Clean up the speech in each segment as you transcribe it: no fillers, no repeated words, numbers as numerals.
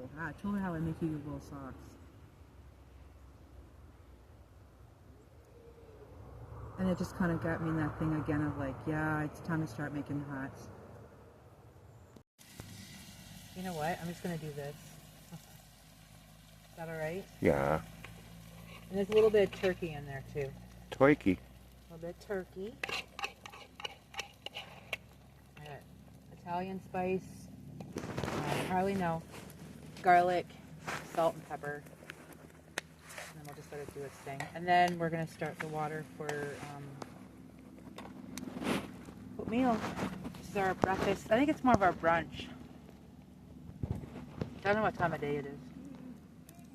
little hat. Show me how I make you little socks. And it just kind of got me in that thing again of like, yeah, it's time to start making hats. You know what? I'm just going to do this. Is that alright? Yeah. And there's a little bit of turkey in there too. Turkey. A little bit of turkey. I got Italian spice. Hardly no. Garlic, salt and pepper. And then we'll just let it do its thing. And then we're going to start the water for oatmeal. This is our breakfast. I think it's more of our brunch. I don't know what time of day it is.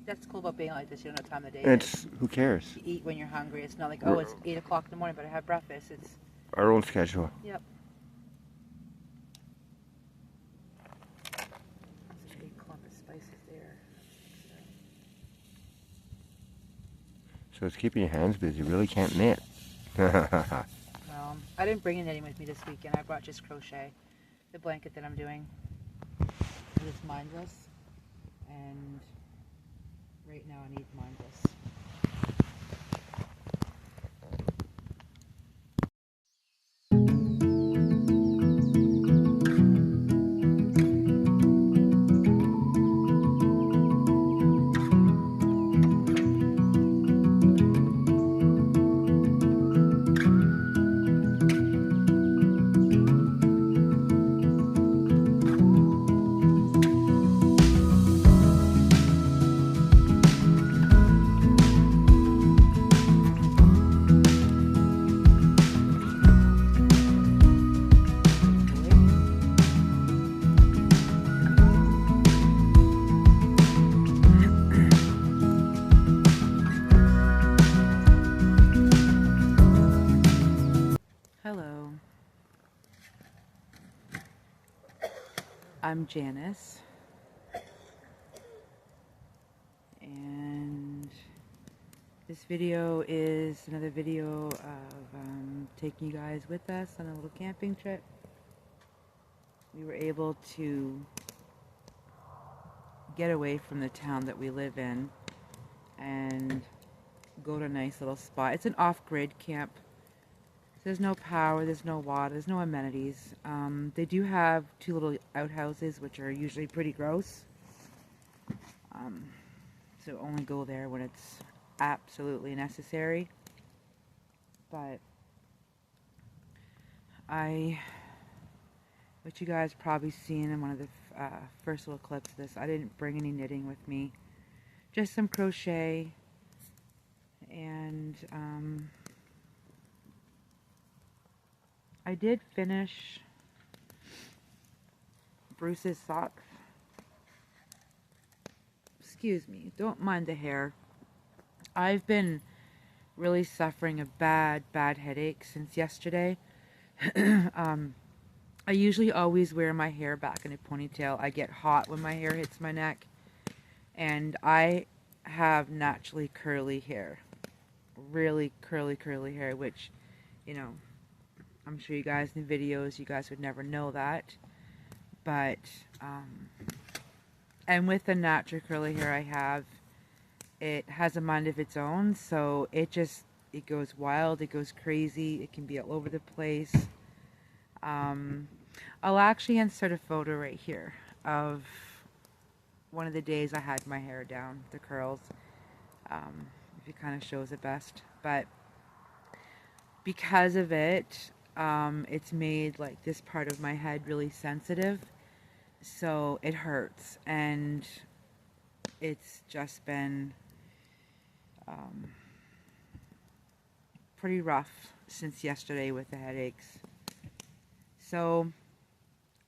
That's cool about being like this. You don't know what time of day it is. Who cares? You eat when you're hungry. It's not like, oh, it's 8 o'clock in the morning, but I have breakfast. It's our own schedule. Yep. That's a big clump of spices there. So it's keeping your hands busy. You really can't knit. Well, I didn't bring a knitting with me this weekend. I brought just crochet. The blanket that I'm doing is mindless. And right now I need mindless. Hello, I'm Janice, and this video is another video of taking you guys with us on a little camping trip. We were able to get away from the town that we live in and go to a nice little spot. It's an off-grid camp. There's no power, there's no water, there's no amenities. They do have 2 little outhouses, which are usually pretty gross. So only go there when it's absolutely necessary. But what you guys probably seen in one of the first little clips of this, I didn't bring any knitting with me. Just some crochet and I did finish Bruce's socks. Excuse me, don't mind the hair. I've been really suffering a bad headache since yesterday. I usually always wear my hair back in a ponytail. I get hot when my hair hits my neck. And I have naturally curly hair. Really curly hair, which, you know, I'm sure you guys in the videos, you guys would never know that. But, and with the natural curly hair I have, it has a mind of its own. So it goes wild, it goes crazy, it can be all over the place. I'll actually insert a photo right here of one of the days I had my hair down, the curls, if it kind of shows it best. But because of it, it's made like this part of my head really sensitive, so it hurts, and it's just been pretty rough since yesterday with the headaches. So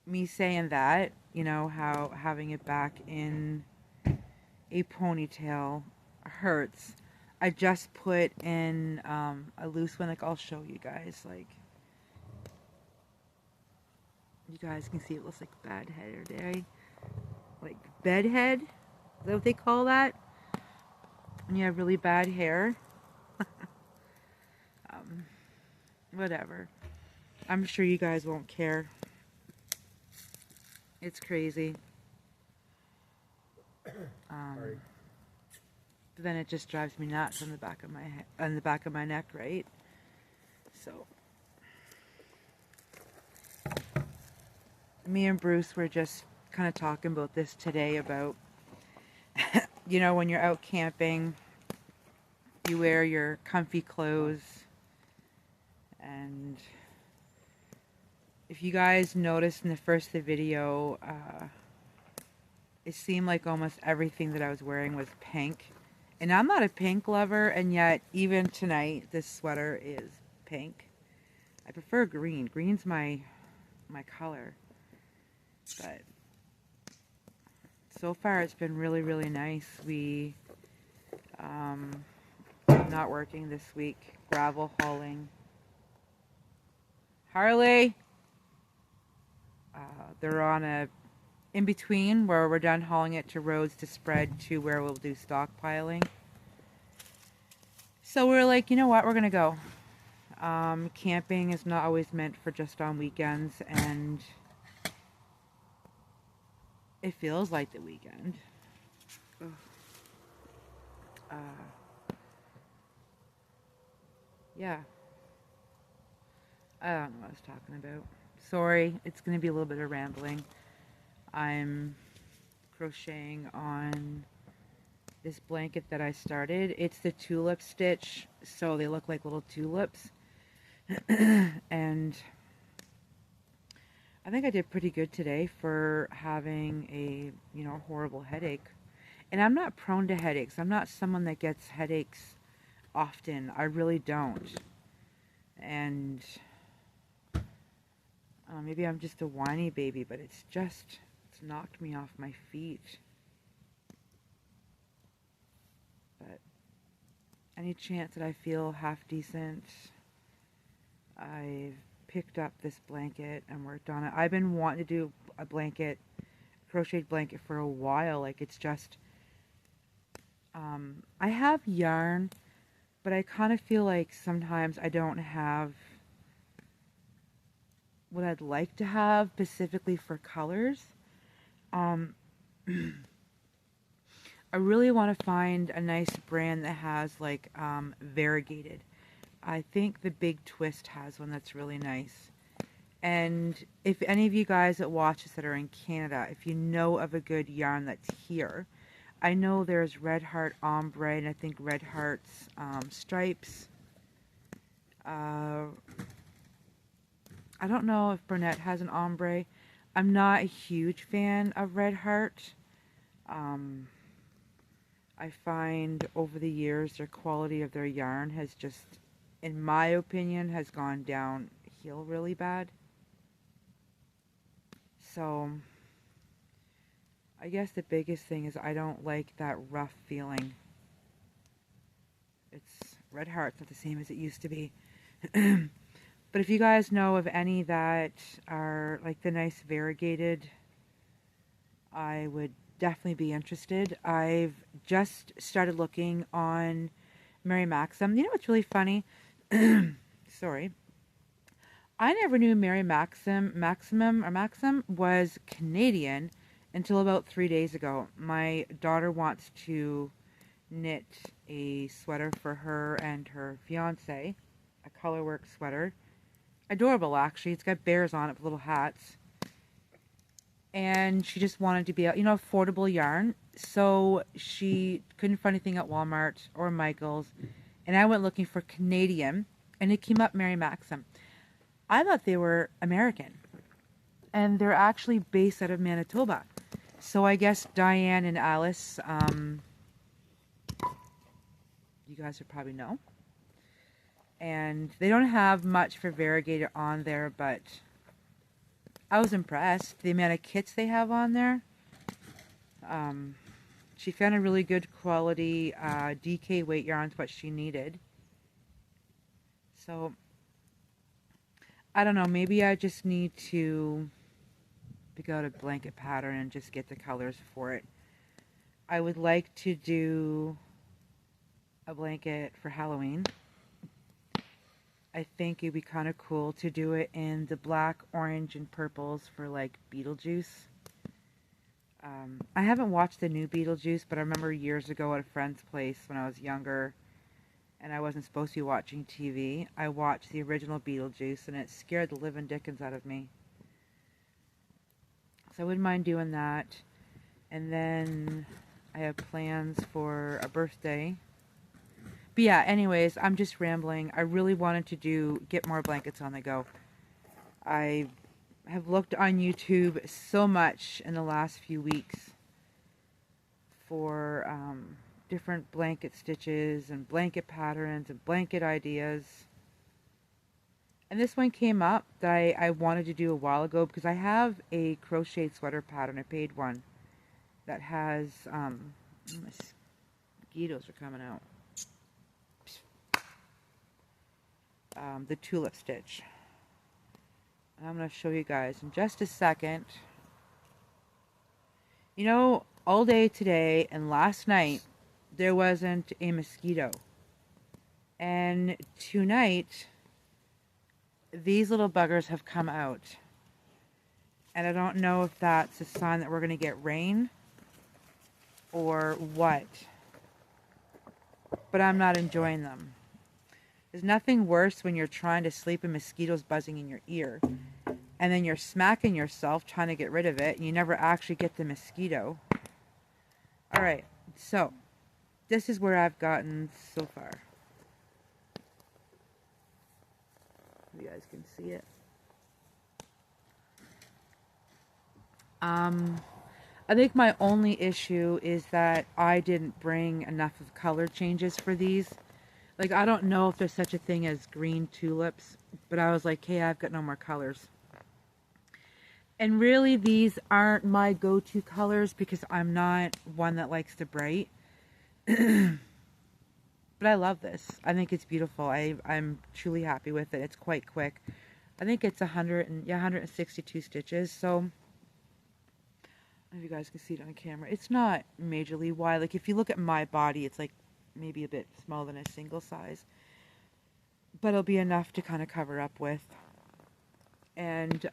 me saying that, you know, how having it back in a ponytail hurts. I just put in a loose one. Like, I'll show you guys. Like, you guys can see it looks like bad hair there. Like bed head. Is that what they call that? When you have really bad hair. Whatever. I'm sure you guys won't care. It's crazy. But then it just drives me nuts on the back of my neck, right? So me and Bruce were just kind of talking about this today about, you know, when you're out camping, you wear your comfy clothes, and if you guys noticed in the first of the video, it seemed like almost everything that I was wearing was pink. And I'm not a pink lover, and yet even tonight this sweater is pink. I prefer green. Green's my color. But so far it's been really, really nice. We not working this week, gravel hauling. Harley! They're on a in between where we're done hauling it to roads to spread to where we'll do stockpiling. So we're like, you know what, we're gonna go. Camping is not always meant for just on weekends, and it feels like the weekend. Yeah. I don't know what I was talking about. Sorry, it's going to be a little bit of rambling. I'm crocheting on this blanket that I started. It's the tulip stitch, so they look like little tulips. And I think I did pretty good today for having a, you know, horrible headache. And I'm not prone to headaches. I'm not someone that gets headaches often. I really don't. And maybe I'm just a whiny baby, but it's knocked me off my feet. But any chance that I feel half decent, I've picked up this blanket and worked on it. I've been wanting to do a blanket, crocheted blanket for a while. Like, it's just, I have yarn, but I kind of feel like sometimes I don't have what I'd like to have specifically for colors. I really want to find a nice brand that has like variegated. I think the Big Twist has one that's really nice. And if any of you guys that watch this that are in Canada, if you know of a good yarn that's here, I know there's Red Heart Ombre, and I think Red Heart's Stripes. I don't know if Burnett has an ombre. I'm not a huge fan of Red Heart. I find over the years their quality of their yarn has just, in my opinion, has gone downhill really bad. So I guess the biggest thing is I don't like that rough feeling. Red Heart's not the same as it used to be. But if you guys know of any that are like the nice variegated, I would definitely be interested. I've just started looking on Mary Maxim. You know what's really funny? Sorry. I never knew Mary Maxim was Canadian until about 3 days ago. My daughter wants to knit a sweater for her and her fiance, a colorwork sweater. Adorable, actually. It's got bears on it with little hats. And she just wanted to be, you know, affordable yarn. So she couldn't find anything at Walmart or Michael's. And I went looking for Canadian, and it came up Mary Maxim. I thought they were American. And they're actually based out of Manitoba. So I guess Diane and Alice, you guys would probably know. And they don't have much for variegated on there, but I was impressed. The amount of kits they have on there. She found a really good quality DK weight yarns, what she needed. So, I don't know. Maybe I just need to pick out a blanket pattern and just get the colors for it. I would like to do a blanket for Halloween. I think it'd be kind of cool to do it in the black, orange, and purples for like Beetlejuice. I haven't watched the new Beetlejuice, but I remember years ago at a friend's place when I was younger and I wasn't supposed to be watching TV. I watched the original Beetlejuice and it scared the living dickens out of me. So I wouldn't mind doing that. And then I have plans for a birthday. But yeah, anyways, I'm just rambling. I really wanted to get more blankets on the go. I have looked on YouTube so much in the last few weeks for different blanket stitches and blanket patterns and blanket ideas. And this one came up that I wanted to do a while ago because I have a crocheted sweater pattern, a paid one, that has, mosquitoes are coming out, the tulip stitch. And I'm going to show you guys in just a second. You know, all day today and last night, there wasn't a mosquito. And tonight, these little buggers have come out. And I don't know if that's a sign that we're going to get rain or what. But I'm not enjoying them. There's nothing worse when you're trying to sleep and mosquitoes buzzing in your ear. And then you're smacking yourself trying to get rid of it. And you never actually get the mosquito. Alright, so this is where I've gotten so far. You guys can see it. I think my only issue is that I didn't bring enough of color changes for these. Like, I don't know if there's such a thing as green tulips, but I was like, hey, I've got no more colors. And really, these aren't my go-to colors because I'm not one that likes to bright. But I love this. I think it's beautiful. I'm truly happy with it. It's quite quick. I think it's 162 stitches. So, I don't know if you guys can see it on camera. It's not majorly wide. Like, if you look at my body, it's like maybe a bit smaller than a single size. But it'll be enough to kind of cover up with. And,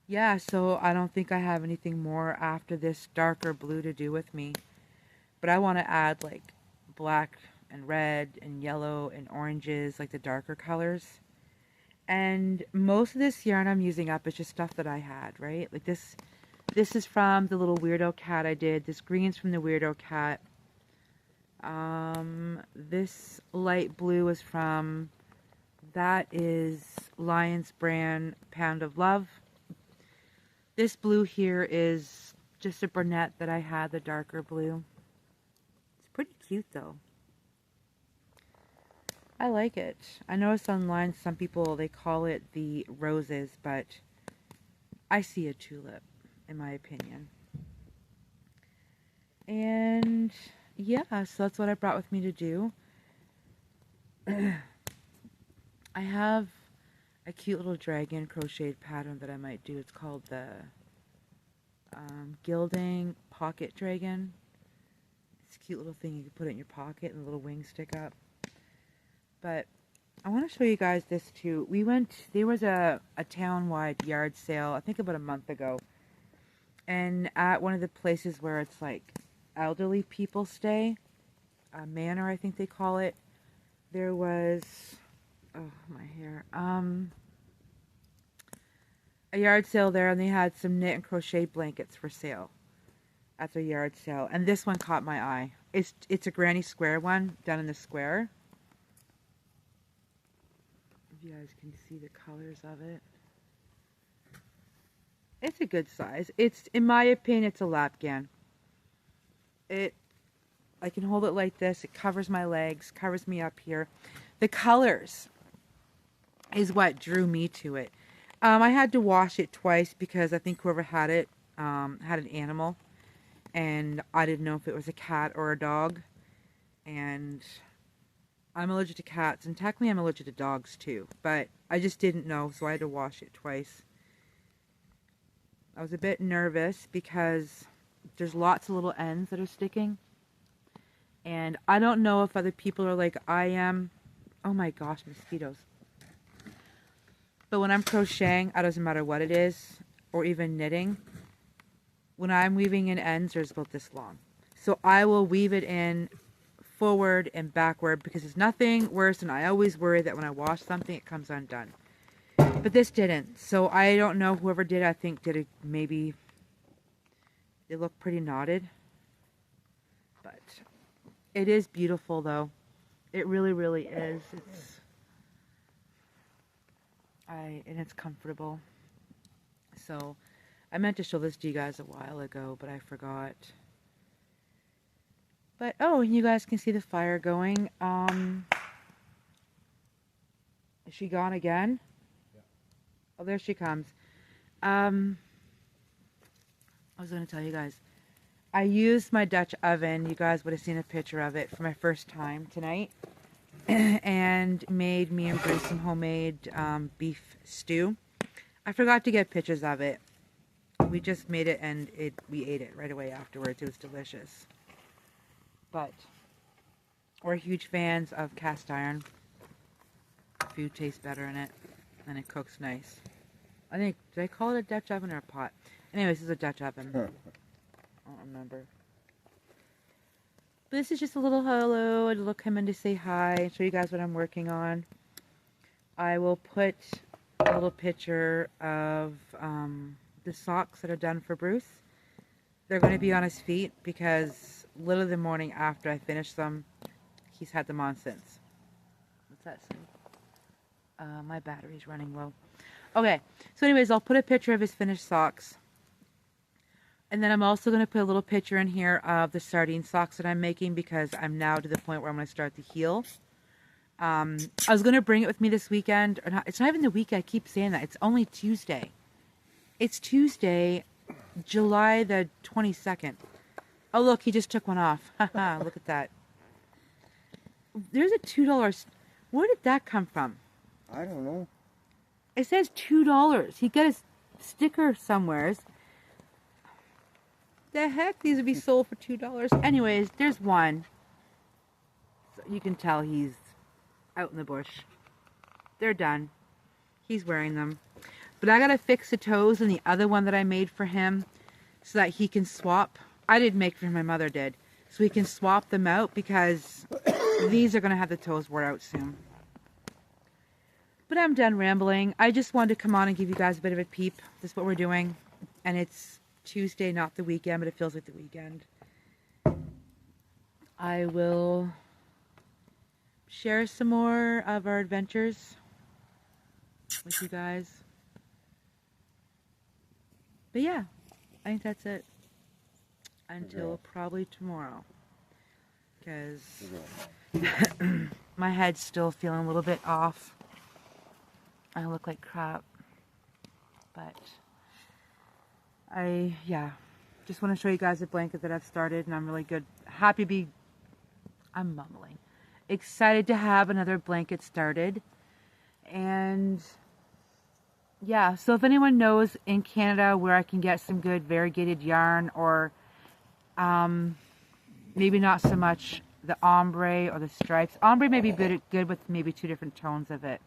yeah, so I don't think I have anything more after this darker blue to do with me. But I want to add like black and red and yellow and oranges, like the darker colors. And most of this yarn I'm using up is just stuff that I had, right? Like this is from the little weirdo cat I did. This green's from the weirdo cat. This light blue is from, that is Lion's brand Pound of Love. This blue here is just a brunette that I had, the darker blue. Pretty cute though. I like it. I noticed online some people, they call it the roses, but I see a tulip in my opinion. And yeah, so that's what I brought with me to do. I have a cute little dragon crocheted pattern that I might do. It's called the Gilding Pocket Dragon. It's a cute little thing you can put it in your pocket and the little wings stick up. But I want to show you guys this too. There was a town-wide yard sale, I think about a month ago. And at one of the places where it's like elderly people stay, a manor I think they call it, there was, oh my hair, a yard sale there, and they had some knit and crochet blankets for sale at their yard sale, and this one caught my eye. It's a granny square one done in the square. If you guys can see the colors of it, it's a good size. It's, in my opinion, it's a lapgan. I can hold it like this. It covers my legs, covers me up here. The colors is what drew me to it. I had to wash it twice because I think whoever had it had an animal. And I didn't know if it was a cat or a dog. And I'm allergic to cats. And technically I'm allergic to dogs too. But I just didn't know, so I had to wash it twice. I was a bit nervous because there's lots of little ends that are sticking. And I don't know if other people are like I am. Oh my gosh, mosquitoes. But when I'm crocheting, it doesn't matter what it is, or even knitting, when I'm weaving in ends, there's about this long. So I will weave it in forward and backward because there's nothing worse than I always worry that when I wash something, it comes undone. But this didn't. So I don't know, whoever did it, I think did it, maybe they look pretty knotted. But it is beautiful though. It really, really is. And it's comfortable. So I meant to show this to you guys a while ago, but I forgot. But oh, you guys can see the fire going. Is she gone again? Yeah. Oh, there she comes. I was going to tell you guys. I used my Dutch oven. You guys would have seen a picture of it for my first time tonight. And made me and Bruce some homemade beef stew. I forgot to get pictures of it. We just made it and we ate it right away afterwards. It was delicious. But we're huge fans of cast iron. Food tastes better in it and it cooks nice. I think, did I call it a Dutch oven or a pot? Anyways, this is a Dutch oven. I don't remember. But this is just a little hello, a little come in to say hi and show you guys what I'm working on. I will put a little picture of the socks that are done for Bruce. They're going to be on his feet because literally the morning after I finish them, he's had them on since. What's that say? My battery's running low. Okay, so anyways, I'll put a picture of his finished socks. And then I'm also going to put a little picture in here of the sardine socks that I'm making because I'm now to the point where I'm going to start the heel. I was going to bring it with me this weekend. Or not, it's not even the weekend. I keep saying that. It's only Tuesday. It's Tuesday, July the 22nd. Oh, look, he just took one off. Haha, look at that. There's a $2. Where did that come from? I don't know. It says $2. He got a sticker somewhere. The heck? These would be sold for $2. Anyways, there's one. So you can tell he's out in the bush. They're done. He's wearing them. But I gotta fix the toes in the other one that I made for him so that he can swap. I didn't make for him, my mother did. So he can swap them out because these are gonna have the toes wore out soon. But I'm done rambling. I just wanted to come on and give you guys a bit of a peep. This is what we're doing. And it's Tuesday, not the weekend, but it feels like the weekend. I will share some more of our adventures with you guys. But yeah, I think that's it. Until probably tomorrow. Because my head's still feeling a little bit off. I look like crap. But yeah, just want to show you guys a blanket that I've started and I'm really good. Happy to be, I'm mumbling. Excited to have another blanket started. And yeah, so if anyone knows in Canada where I can get some good variegated yarn or maybe not so much the ombre or the stripes. Ombre may be good with maybe 2 different tones of it.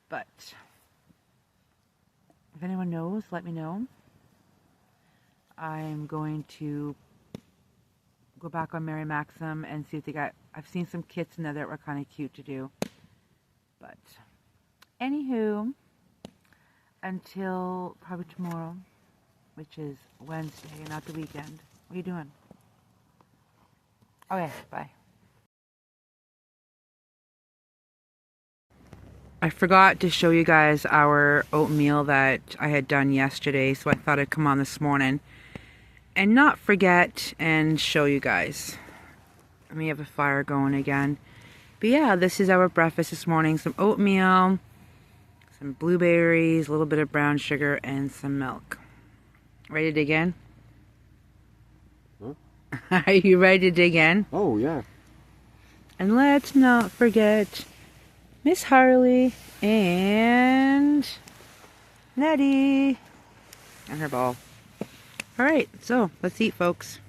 But if anyone knows, let me know. I'm going to go back on Mary Maxim and see if they got, I've seen some kits in there that were kind of cute to do. But anywho, until probably tomorrow, which is Wednesday and not the weekend. What are you doing? Okay, bye. I forgot to show you guys our oatmeal that I had done yesterday, so I thought I'd come on this morning and not forget and show you guys. Let me have a fire going again. But yeah, this is our breakfast this morning. Some oatmeal, some blueberries, a little bit of brown sugar, and some milk. Ready to dig in? Huh? Are you ready to dig in? Oh, yeah. And let's not forget Miss Harley and Nettie and her ball. All right, so let's eat, folks.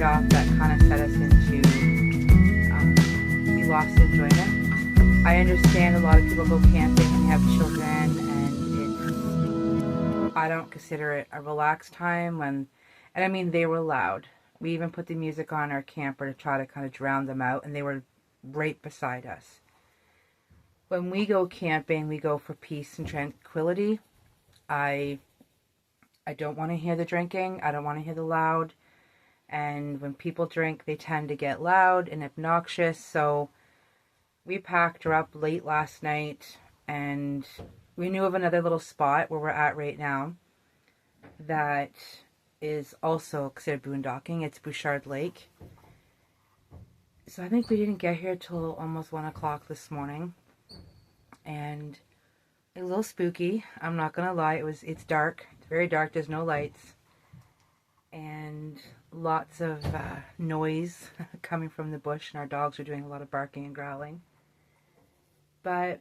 right off that kind of set us into, we lost enjoyment. I understand a lot of people go camping and have children, and I don't consider it a relaxed time and I mean, they were loud. We even put the music on our camper to try to kind of drown them out, and they were right beside us. When we go camping, we go for peace and tranquility. I don't want to hear the drinking. I don't want to hear the loud. And when people drink, they tend to get loud and obnoxious. So we packed her up late last night, and we knew of another little spot where we're at right now that is also considered boondocking. It's Bouchard Lake. So I think we didn't get here till almost 1 o'clock this morning. And a little spooky. I'm not gonna lie. It's dark. It's very dark. There's no lights. And lots of noise coming from the bush, and our dogs are doing a lot of barking and growling. But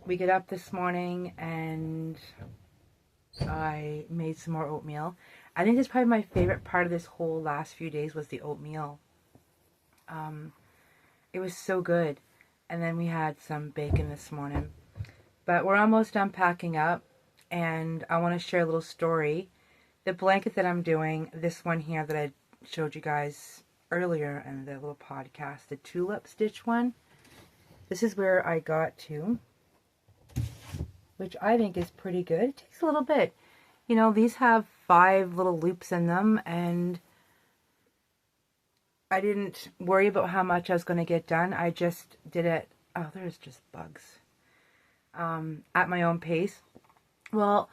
we get up this morning and I made some more oatmeal. I think that's probably my favorite part of this whole last few days was the oatmeal. It was so good. And then we had some bacon this morning. But we're almost done packing up, and I want to share a little story. The blanket that I'm doing, this one here that I showed you guys earlier in the little podcast, the tulip stitch one, this is where I got to, which I think is pretty good. It takes a little bit. You know, these have 5 little loops in them, and I didn't worry about how much I was going to get done. I just did it, oh, there's just bugs, at my own pace. Well,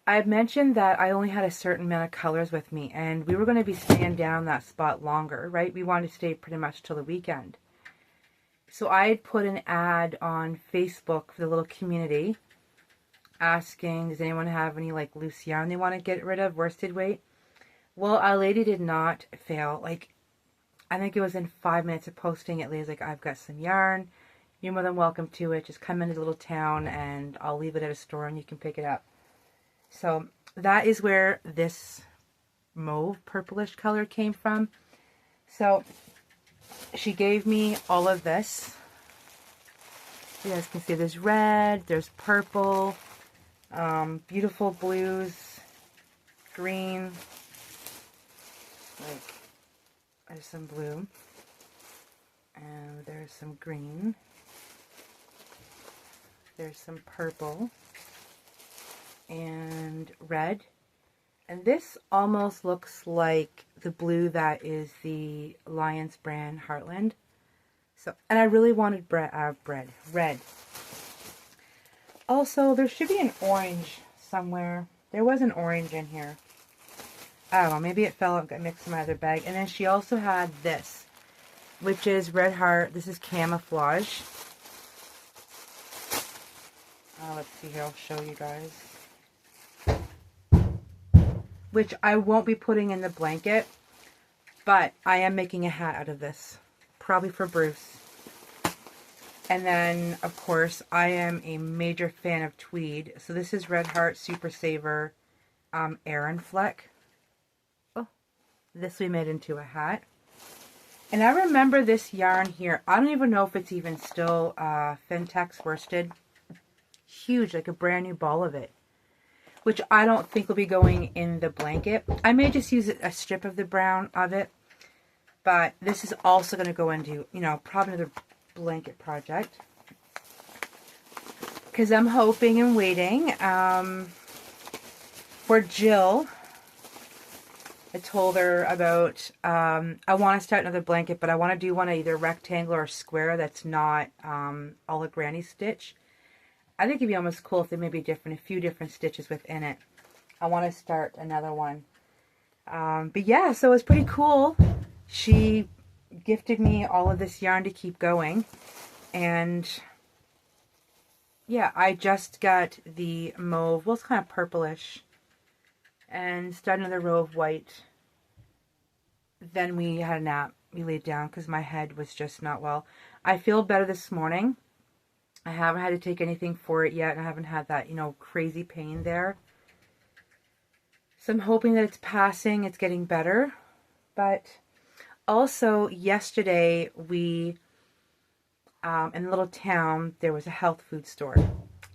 I've mentioned that I only had a certain amount of colors with me, and we were going to be staying down that spot longer, right? We wanted to stay pretty much till the weekend. So I had put an ad on Facebook for the little community asking, does anyone have any like loose yarn they want to get rid of, worsted weight? Well, our lady did not fail. Like, I think it was in 5 minutes of posting it, lady's like, I've got some yarn. You're more than welcome to it. Just come into the little town and I'll leave it at a store and you can pick it up. So that is where this mauve purplish color came from. So she gave me all of this. You guys can see there's red, there's purple, beautiful blues, green, like there's some blue, and there's some green, there's some purple, and red. And this almost looks like the blue that is the Lions brand Heartland. So, and I really wanted red. Also, there should be an orange somewhere. There was an orange in here. I don't know, maybe it fell out and got mixed in my other bag. And then she also had this, which is Red Heart. This is camouflage. Let's see here, I'll show you guys. Which I won't be putting in the blanket, but I am making a hat out of this, probably for Bruce. And then, of course, I am a major fan of tweed. So this is Red Heart Super Saver Aran Fleck. Oh, this we made into a hat. And I remember this yarn here. I don't even know if it's even still Fintex worsted. Huge, like a brand new ball of it. Which I don't think will be going in the blanket. I may just use a strip of the brown of it. But this is also going to go into, you know, probably another blanket project. Because I'm hoping and waiting for Jill. I told her about, I want to start another blanket, but I want to do one either rectangular or square that's not all a granny stitch. I think it'd be almost cool if there may be a few different stitches within it. I want to start another one. But yeah, so it's pretty cool. She gifted me all of this yarn to keep going. And yeah, I just got the mauve. Well, it's kind of purplish. And started another row of white. Then we had a nap. We laid down because my head was just not well. I feel better this morning. I haven't had to take anything for it yet. And I haven't had that, you know, crazy pain there. So I'm hoping that it's passing. It's getting better. But Also, yesterday we, in a little town, there was a health food store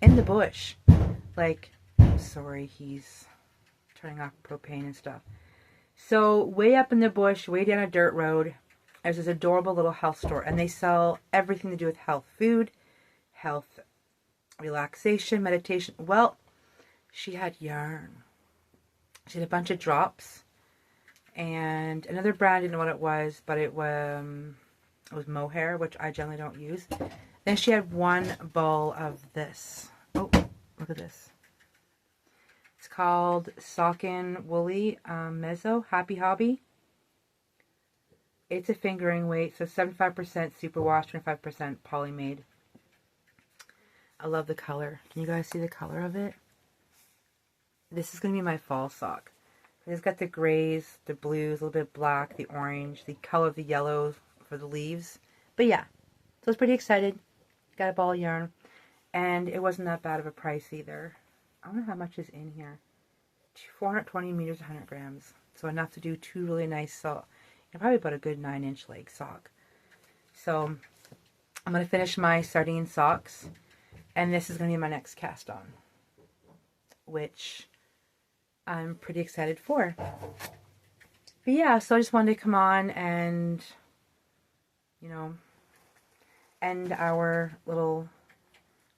in the bush. Like, sorry, he's turning off propane and stuff. So way up in the bush, way down a dirt road, there's this adorable little health store, and they sell everything to do with health food, health relaxation, meditation. Well, she had yarn. She had a bunch of drops, and another brand, I didn't know what it was, but it was mohair, which I generally don't use. Then she had one ball of this. Oh, look at this. It's called Sockin Woolly Mezzo Happy Hobby. It's a fingering weight, so 75% superwash, 25% polymade. I love the color. Can you guys see the color of it? This is going to be my fall sock. It's got the grays, the blues, a little bit of black, the orange, the color of the yellow for the leaves. But yeah, so I was pretty excited. Got a ball of yarn. And it wasn't that bad of a price either. I don't know how much is in here. 420 meters, 100 grams. So enough to do two really nice socks. Probably about a good 9-inch leg sock. So I'm going to finish my sardine socks. And this is going to be my next cast on, which I'm pretty excited for. But yeah, so I just wanted to come on and, you know, end our little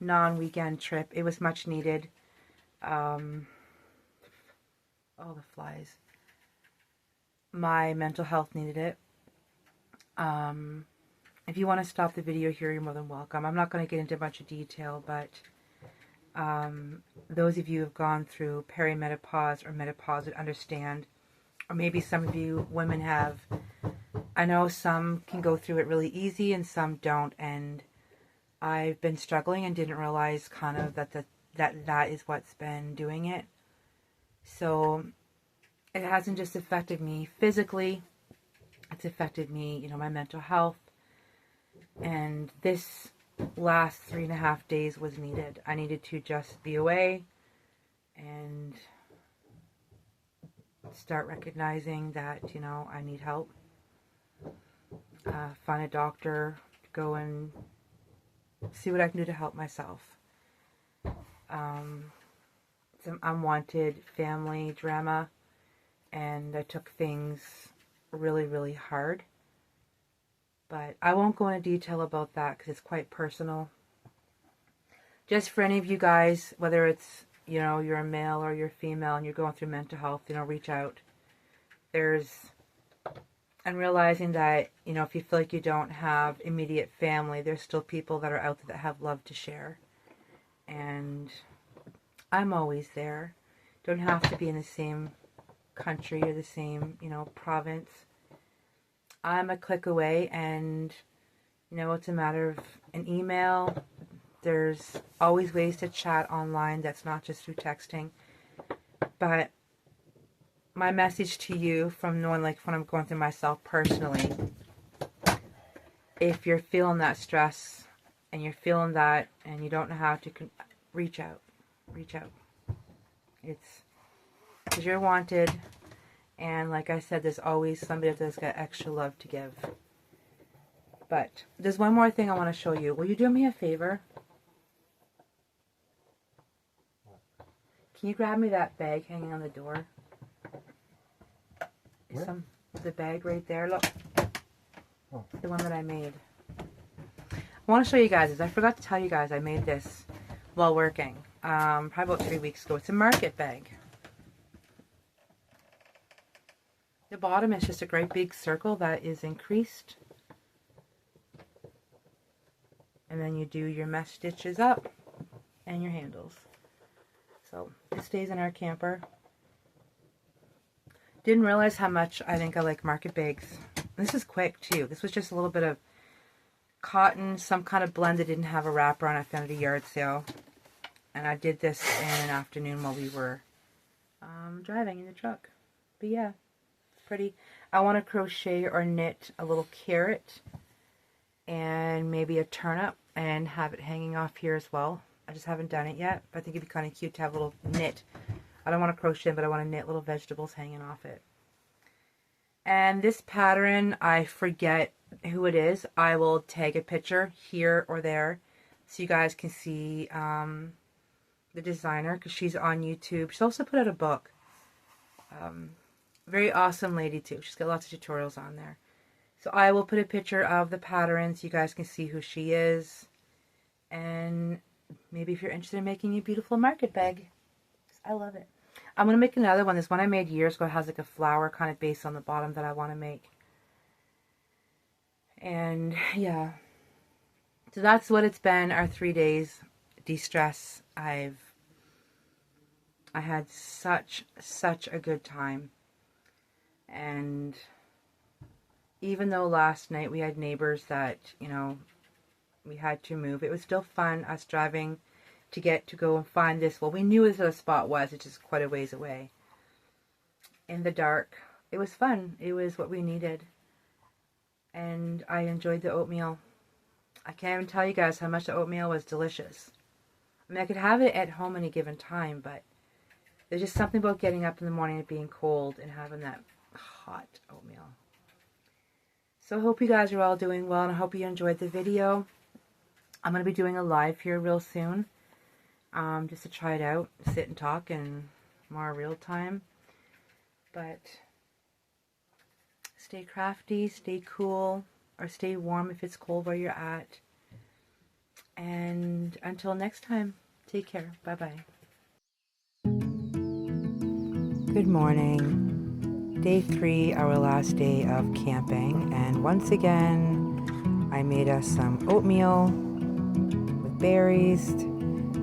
non-weekend trip. It was much needed. Oh, the flies. My mental health needed it. If you want to stop the video here, you're more than welcome. I'm not going to get into a bunch of detail, but those of you who have gone through perimenopause or menopause would understand, or maybe some of you women have. I know some can go through it really easy and some don't, and I've been struggling and didn't realize kind of that is what's been doing it. So it hasn't just affected me physically, it's affected me, you know, my mental health. And this last 3.5 days was needed. I needed to just be away and start recognizing that, you know, I need help. Find a doctor, go and see what I can do to help myself. Some unwanted family drama, and I took things really, really hard. But I won't go into detail about that because it's quite personal. Just for any of you guys, whether it's, you know, you're a male or you're female and you're going through mental health, you know, reach out. And realizing that, you know, if you feel like you don't have immediate family, there's still people that are out there that have love to share. And I'm always there. Don't have to be in the same country or the same, you know, province. I'm a click away, and, you know, it's a matter of an email. There's always ways to chat online that's not just through texting. But my message to you from knowing, like, when I'm going through myself personally, if you're feeling that stress and you're feeling that and you don't know how to, reach out. Reach out. It's because you're wanted. And like I said, there's always somebody that's got extra love to give. But there's one more thing I want to show you. Will you do me a favor? Can you grab me that bag hanging on the door? The bag right there. Look. Oh. The one that I made. I want to show you guys this. I forgot to tell you guys I made this while working. Probably about 3 weeks ago. It's a market bag. The bottom is just a great big circle that is increased. And then you do your mesh stitches up and your handles. So it stays in our camper. Didn't realize how much I think I like market bags. This is quick too. This was just a little bit of cotton, some kind of blend that didn't have a wrapper on. I found at a yard sale. And I did this in an afternoon while we were driving in the truck. But yeah. Pretty. I want to crochet or knit a little carrot and maybe a turnip and have it hanging off here as well. I just haven't done it yet, but I think it'd be kind of cute to have a little knit. I don't want to crochet, but I want to knit little vegetables hanging off it. And this pattern, I forget who it is. I will tag a picture here or there so you guys can see the designer, because she's on YouTube. She's also put out a book. Very awesome lady too. She's got lots of tutorials on there. So I will put a picture of the pattern so you guys can see who she is. And maybe if you're interested in making a beautiful market bag. I love it. I'm going to make another one. This one I made years ago has like a flower kind of base on the bottom that I want to make. And yeah. So that's what it's been, our 3 days. De-stress. I had such a good time. And even though last night we had neighbors that, you know, we had to move, it was still fun, us driving to go and find this. Well, we knew where the spot was, it's just quite a ways away. In the dark. It was fun. It was what we needed. And I enjoyed the oatmeal. I can't even tell you guys how much the oatmeal was delicious. I mean, I could have it at home any given time, but there's just something about getting up in the morning and being cold and having that hot oatmeal. So I hope you guys are all doing well, and I hope you enjoyed the video. I'm going to be doing a live here real soon, just to try it out, sit and talk in more real time. But stay crafty, stay cool, or stay warm if it's cold where you're at. And until next time, take care. Bye-bye. Good morning. Day 3, our last day of camping, and once again I made us some oatmeal with berries.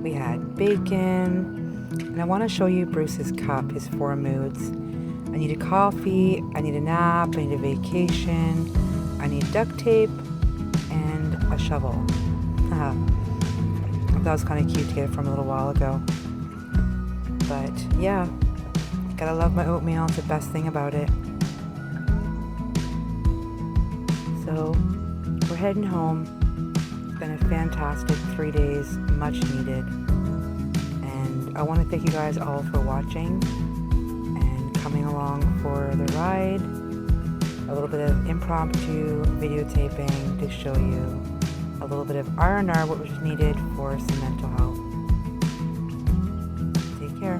We had bacon, and I want to show you Bruce's cup, his 4 moods. I need a coffee, I need a nap, I need a vacation, I need duct tape, and a shovel. I thought it was kind of cute to get it from a little while ago. But yeah. Gotta love my oatmeal. It's the best thing about it. So, we're heading home. It's been a fantastic 3 days, much needed. And I want to thank you guys all for watching and coming along for the ride. A little bit of impromptu videotaping to show you a little bit of R&R, what was needed for some mental health. Take care.